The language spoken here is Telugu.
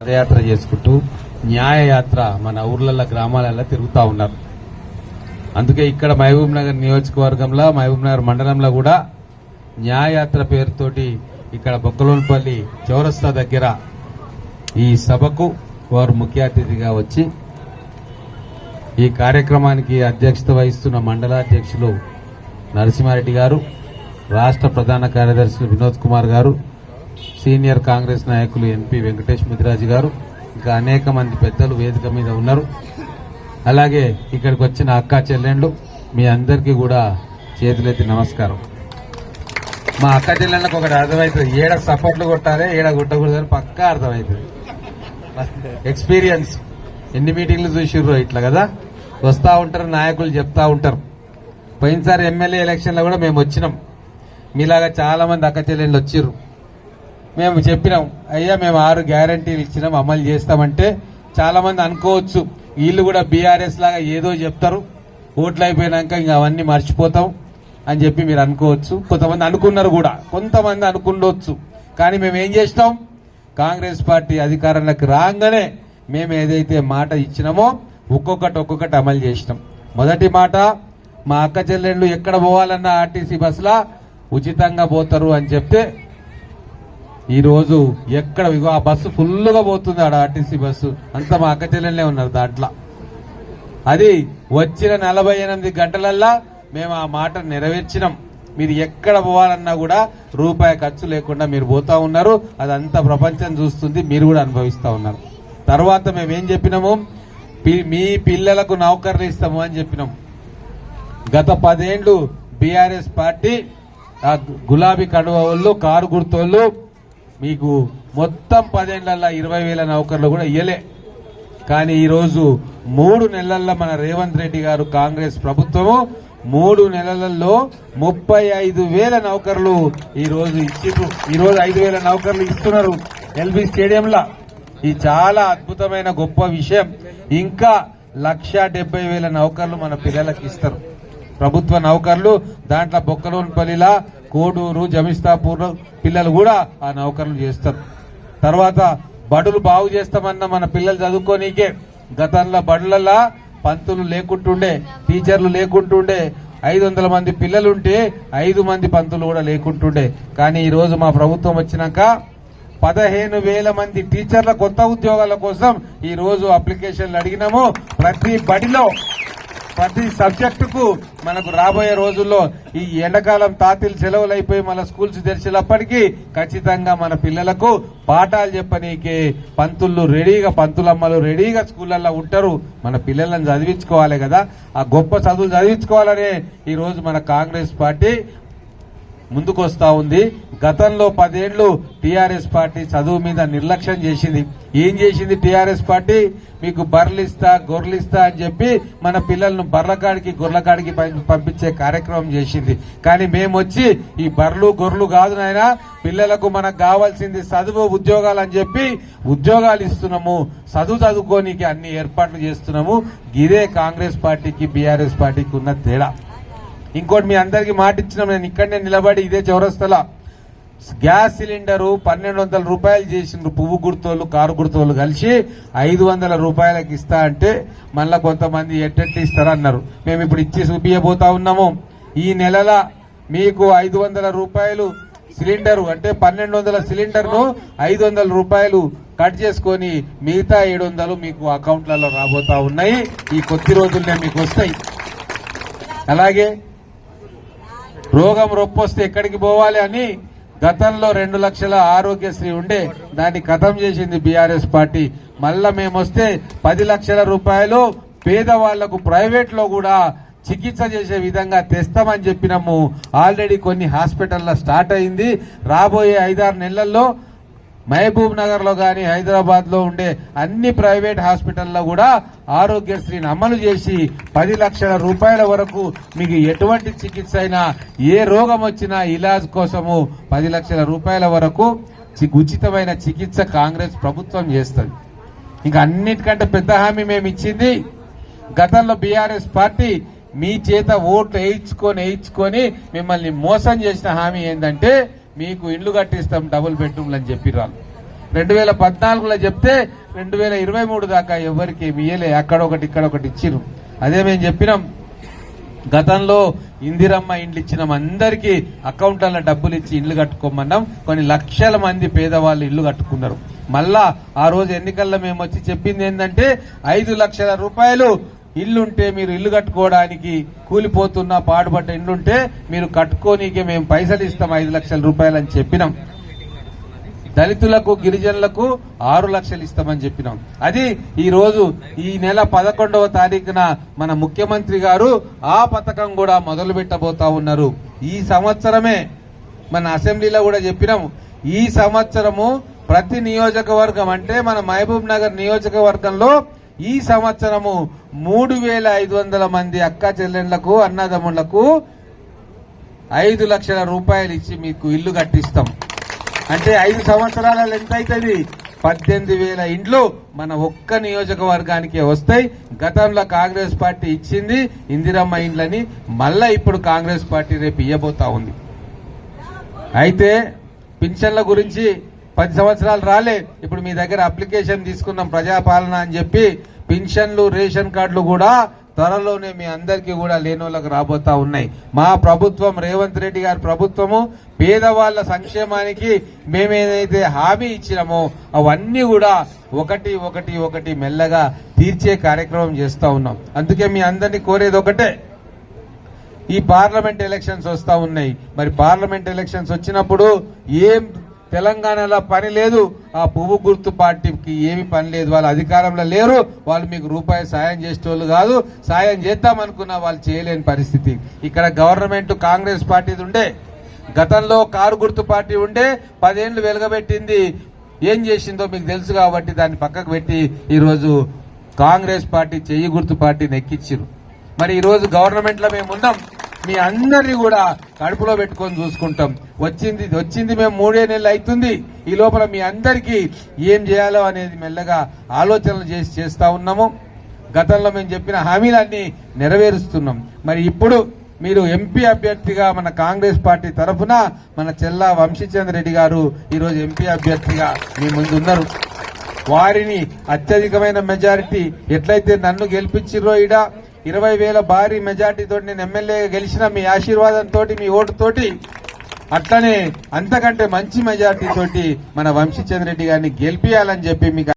పదయాత్ర చేసుకుంటూ న్యాయయాత్ర మన ఊర్లలో గ్రామాలలో తిరుగుతూ ఉన్నారు. అందుకే ఇక్కడ మహబూబ్ నగర్ నియోజకవర్గంలో మహబూబ్ నగర్ మండలంలో కూడా న్యాయయాత్ర పేరుతోటి ఇక్కడ బొక్కలోన్పల్లి చౌరస్తా దగ్గర ఈ సభకు వారు ముఖ్య అతిథిగా వచ్చి ఈ కార్యక్రమానికి అధ్యక్షత వహిస్తున్న మండలాధ్యక్షులు నరసింహారెడ్డి గారు, రాష్ట్ర ప్రధాన కార్యదర్శులు వినోద్ కుమార్ గారు, సీనియర్ కాంగ్రెస్ నాయకులు ఎంపీ వెంకటేష్ ముదిరాజు గారు, ఇంకా అనేక మంది పెద్దలు వేదిక మీద ఉన్నారు. అలాగే ఇక్కడికి వచ్చిన అక్క చెల్లెండ్లు మీ అందరికీ కూడా చేతులెత్తి నమస్కారం. మా అక్క చెల్లెళ్ళకి ఒకటి అర్థమవుతుంది, ఏడ సపోర్ట్లు కొట్టాలి ఏడ కొట్టకూడదని పక్కా అర్థమవుతుంది. ఎక్స్పీరియన్స్ ఎన్ని మీటింగ్లు చూసిర్రు ఇట్లా కదా, వస్తూ ఉంటారు నాయకులు చెప్తా ఉంటారు. పోయినసారి ఎమ్మెల్యే ఎలక్షన్లో కూడా మేము వచ్చినాం, మీలాగా చాలా మంది అక్క చెల్లెళ్ళు వచ్చిర్రు. మేము చెప్పినాం, అయ్యా మేము 6 గ్యారంటీలు ఇచ్చినాం అమలు చేస్తామంటే చాలా మంది అనుకోవచ్చు వీళ్ళు కూడా బీఆర్ఎస్ లాగా ఏదో చెప్తారు, ఓట్లు అయిపోయినాక ఇంకా అవన్నీ మర్చిపోతాం అని చెప్పి మీరు అనుకోవచ్చు. కొంతమంది అనుకున్నారు కూడా, కొంతమంది అనుకుండొచ్చు. కానీ మేము ఏం చేసినాం, కాంగ్రెస్ పార్టీ అధికారంలోకి రాగానే మేము ఏదైతే మాట ఇచ్చినామో ఒక్కొక్కటి అమలు చేసినాం. మొదటి మాట, మా అక్క చెల్లెళ్ళు ఎక్కడ పోవాలన్నా ఆర్టీసీ బస్సులా ఉచితంగా పోతారు అని చెప్తే ఈరోజు ఎక్కడ ఆ బస్సు ఫుల్గా పోతుంది, ఆడ ఆర్టీసీ బస్సు అంతా మా అక్క చెల్లెళ్ళే ఉన్నారు దాంట్లో. అది వచ్చిన 48 గంటలల్లా మేము ఆ మాట నెరవేర్చినాం. మీరు ఎక్కడ పోవాలన్నా కూడా రూపాయి ఖర్చు లేకుండా మీరు పోతా ఉన్నారు, అదంతా ప్రపంచం చూస్తుంది, మీరు కూడా అనుభవిస్తూ ఉన్నారు. తర్వాత మేమేం చెప్పినాము, మీ పిల్లలకు నౌకర్లు ఇస్తాము అని చెప్పినాం. గత 10 ఏళ్లు బీఆర్ఎస్ పార్టీ ఆ గులాబీ కడువ వాళ్ళు, కారు గుర్తోళ్ళు మీకు మొత్తం 10 ఏళ్లలో 20,000 నౌకర్లు కూడా ఇయ్యలే. కానీ ఈరోజు 3 నెలల్లో మన రేవంత్ రెడ్డి గారు కాంగ్రెస్ ప్రభుత్వము 3 నెలలలో 35,000 నౌకర్లు ఈరోజు ఇచ్చిర్రు. ఈరోజు 5,000 నౌకర్లు ఇస్తున్నారు ఎల్బీ స్టేడియంలో. ఇది చాలా అద్భుతమైన గొప్ప విషయం. ఇంకా 1,70,000 నౌకర్లు మన పిల్లలకు ఇస్తారు, ప్రభుత్వ నౌకర్లు. దాంట్లో బొక్కలోన్పల్లిలా, కోడూరు, జమిస్తాపూర్ పిల్లలు కూడా ఆ నౌకర్లు చేస్తారు. తర్వాత బడులు బాగు చేస్తామన్న మన పిల్లలు చదువుకోనీకే. గతంలో బడులలో పంతులు లేకుంటుండే, టీచర్లు లేకుంటుండే, 500 మంది పిల్లలుంటే 5 మంది పంతులు కూడా లేకుంటుండే. కానీ ఈరోజు మా ప్రభుత్వం వచ్చినాక 15,000 మంది టీచర్ల కొత్త ఉద్యోగాల కోసం ఈ రోజు అప్లికేషన్లు అడిగినాము. ప్రతి బడిలో ప్రతి సబ్జెక్టుకు మనకు రాబోయే రోజుల్లో ఈ ఎండాకాలం తాతీలు సెలవులు అయిపోయి మన స్కూల్స్ తెరిచేటప్పటికీ ఖచ్చితంగా మన పిల్లలకు పాఠాలు చెప్పనీకే పంతులు రెడీగా, పంతులమ్మలు రెడీగా స్కూళ్ళల్లో ఉంటారు. మన పిల్లలను చదివించుకోవాలి కదా, ఆ గొప్ప చదువులు చదివించుకోవాలనే ఈరోజు మన కాంగ్రెస్ పార్టీ ముందుకు వస్తా ఉంది. గతంలో 10 ఏళ్లు టీఆర్ఎస్ పార్టీ చదువు మీద నిర్లక్ష్యం చేసింది. ఏం చేసింది టీఆర్ఎస్ పార్టీ, మీకు బర్రెలిస్తా గొర్రెలిస్తా అని చెప్పి మన పిల్లలను బర్రెకాడికి గొర్రెకాడికి పంపించే కార్యక్రమం చేసింది. కానీ మేము వచ్చి ఈ బర్రెలు గొర్రెలు కాదు నాయనా, పిల్లలకు మనకు కావాల్సింది చదువు ఉద్యోగాలు అని చెప్పి ఉద్యోగాలు ఇస్తున్నాము, చదువుకోనికి అన్ని ఏర్పాట్లు చేస్తున్నాము. ఇదే కాంగ్రెస్ పార్టీకి బీఆర్ఎస్ పార్టీకి ఉన్న తేడా. ఇంకోటి మీ అందరికీ మాట ఇచ్చినాం, నేను ఇక్కడనే నిలబడి ఇదే చౌరస్తలా గ్యాస్ సిలిండరు 1,200 రూపాయలు చేసిండ్రు పువ్వు గుర్తోళ్ళు, కారు గుర్తోళ్ళు కలిసి 500 రూపాయలకు ఇస్తా అంటే మళ్ళా కొంతమంది ఎట్టెట్టి ఇస్తారన్నారు. మేము ఇప్పుడు ఇచ్చి చూపియబోతా ఉన్నాము. ఈ నెలల మీకు 500 రూపాయలు సిలిండరు అంటే 1,200 సిలిండర్ను 500 రూపాయలు కట్ చేసుకొని మిగతా 700 మీకు అకౌంట్లలో రాబోతా ఉన్నాయి. ఈ కొద్ది రోజుల్నే మీకు వస్తాయి. అలాగే రోగం రొప్పొస్తే ఎక్కడికి పోవాలి అని గతంలో 2 లక్షల ఆరోగ్యశ్రీ ఉండే, దాన్ని ఖతం చేసింది బీఆర్ఎస్ పార్టీ. మళ్ళా మేము వస్తే 10 లక్షల రూపాయలు పేదవాళ్లకు ప్రైవేట్ లో కూడా చికిత్స చేసే విధంగా తెస్తామని చెప్పినాము. ఆల్రెడీ కొన్ని హాస్పిటల్లో స్టార్ట్ అయింది. రాబోయే 5-6 నెలల్లో మహబూబ్ నగర్ లో గాని హైదరాబాద్ లో ఉండే అన్ని ప్రైవేట్ హాస్పిటల్లో కూడా ఆరోగ్యశ్రీని అమలు చేసి 10 లక్షల రూపాయల వరకు మీకు ఎటువంటి చికిత్స అయినా, ఏ రోగం వచ్చినా ఇలాజ్ కోసము 10 లక్షల రూపాయల వరకు ఉచితమైన చికిత్స కాంగ్రెస్ ప్రభుత్వం చేస్తుంది. ఇంకా అన్నిటికంటే పెద్ద హామీ మేము ఇచ్చింది, గతంలో బీఆర్ఎస్ పార్టీ మీ చేత ఓట్లు వేయించుకొని మిమ్మల్ని మోసం చేసిన హామీ ఏంటంటే మీకు ఇండ్లు కట్టిస్తాం డబుల్ బెడ్రూమ్లు అని చెప్పిర్రు. 2014లో చెప్తే 2023 దాకా ఎవరికి ఇయ్యలే, అక్కడొకటి ఇక్కడొకటి ఇచ్చిరు. అదే మేము చెప్పినాం, గతంలో ఇందిరమ్మ ఇండ్లు ఇచ్చినాం, అందరికీ అకౌంట్లలో డబ్బులు ఇచ్చి ఇల్లు కట్టుకోమన్నాం. కొన్ని లక్షల మంది పేదవాళ్ళు ఇల్లు కట్టుకున్నారు. మళ్ళా ఆ రోజు ఎన్నికల్లో మేము వచ్చి చెప్పింది ఏంటంటే 5 లక్షల రూపాయలు ఇల్లుంటే మీరు ఇల్లు కట్టుకోవడానికి, కూలిపోతున్న పాడుపడ్డ ఇల్లుంటే మీరు కట్టుకోనీకే మేము పైసలు ఇస్తాం 5 లక్షల రూపాయలు అని చెప్పినాం. దళితులకు గిరిజనులకు 6 లక్షలు ఇస్తామని చెప్పినాం. అది ఈ రోజు ఈ నెల 11వ తారీఖున మన ముఖ్యమంత్రి గారు ఆ పథకం కూడా మొదలు పెట్టబోతా ఉన్నారు. ఈ సంవత్సరమే మన అసెంబ్లీలో కూడా చెప్పినాం, ఈ సంవత్సరము ప్రతి నియోజకవర్గం అంటే మన మహబూబ్ నగర్ నియోజకవర్గంలో ఈ సంవత్సరము 3500 మంది అక్క చెల్లెళ్లకు అన్నదమ్ములకు 5 లక్షల రూపాయలు ఇచ్చి మీకు ఇల్లు కట్టిస్తాం. అంటే 5 సంవత్సరాలలో ఎంత అవుతుంది? 18,000 ఇండ్లు మన ఒక్క నియోజకవర్గానికే వస్తాయి. గతంలో కాంగ్రెస్ పార్టీ ఇచ్చింది ఇందిరమ్మ ఇండ్లని, మళ్ళా ఇప్పుడు కాంగ్రెస్ పార్టీ రేపు ఇయ్యబోతా ఉంది. అయితే పింఛన్ల గురించి 10 సంవత్సరాలు రాలే, ఇప్పుడు మీ దగ్గర అప్లికేషన్ తీసుకున్నాం ప్రజాపాలన అని చెప్పి, పింఛన్లు రేషన్ కార్డులు కూడా త్వరలోనే మీ అందరికీ కూడా లేనోళ్ళకు రాబోతా ఉన్నాయి. మా ప్రభుత్వం, రేవంత్ రెడ్డి గారి ప్రభుత్వము పేదవాళ్ల సంక్షేమానికి మేమేదైతే హామీ ఇచ్చినామో అవన్నీ కూడా ఒకటి ఒకటి ఒకటి మెల్లగా తీర్చే కార్యక్రమం చేస్తా ఉన్నాం. అందుకే మీ అందరినీ కోరేది ఒకటే, ఈ పార్లమెంట్ ఎలక్షన్స్ వస్తా ఉన్నాయి. మరి పార్లమెంట్ ఎలక్షన్స్ వచ్చినప్పుడు ఏం తెలంగాణలో పని లేదు, ఆ పువ్వు గుర్తు పార్టీకి ఏమి పని లేదు, వాళ్ళు అధికారంలో లేరు, వాళ్ళు మీకు రూపాయి సాయం చేసేటోళ్ళు కాదు, సాయం చేద్దామనుకున్నా వాళ్ళు చేయలేని పరిస్థితి. ఇక్కడ గవర్నమెంట్ కాంగ్రెస్ పార్టీది ఉండే, గతంలో కారు గుర్తు పార్టీ ఉండే, 10 ఏళ్లు వెలగబెట్టింది, ఏం చేసిందో మీకు తెలుసు కాబట్టి దాన్ని పక్కకు పెట్టి ఈరోజు కాంగ్రెస్ పార్టీ చెయ్యి గుర్తు పార్టీని ఎక్కించారు. మరి ఈరోజు గవర్నమెంట్ లో మేము ఉన్నాం, మీ అందరినీ కూడా కడుపులో పెట్టుకొని చూసుకుంటాం. వచ్చింది మేము 3 నెలలు అవుతుంది. ఈ లోపల మీ అందరికీ ఏం చేయాలో అనేది మెల్లగా ఆలోచనలు చేస్తా ఉన్నాము. గతంలో మేము చెప్పిన హామీలన్నీ నెరవేరుస్తున్నాం. మరి ఇప్పుడు మీరు ఎంపీ అభ్యర్థిగా మన కాంగ్రెస్ పార్టీ తరఫున మన చెల్లా వంశీచంద్ర రెడ్డి గారు ఈరోజు ఎంపీ అభ్యర్థిగా మీ ముందు ఉన్నారు. వారిని అత్యధికమైన మెజారిటీ ఎట్లయితే నన్ను గెలిపించిర్రో, ఈడ 20,000 భారీ మెజార్టీతో నేను ఎమ్మెల్యేగా గెలిచిన మీ ఆశీర్వాదంతో, మీ ఓటుతోటి, అట్లనే అంతకంటే మంచి మెజార్టీ తోటి మన వంశీచంద్ర రెడ్డి గారిని గెలిపియాలని చెప్పి మీకు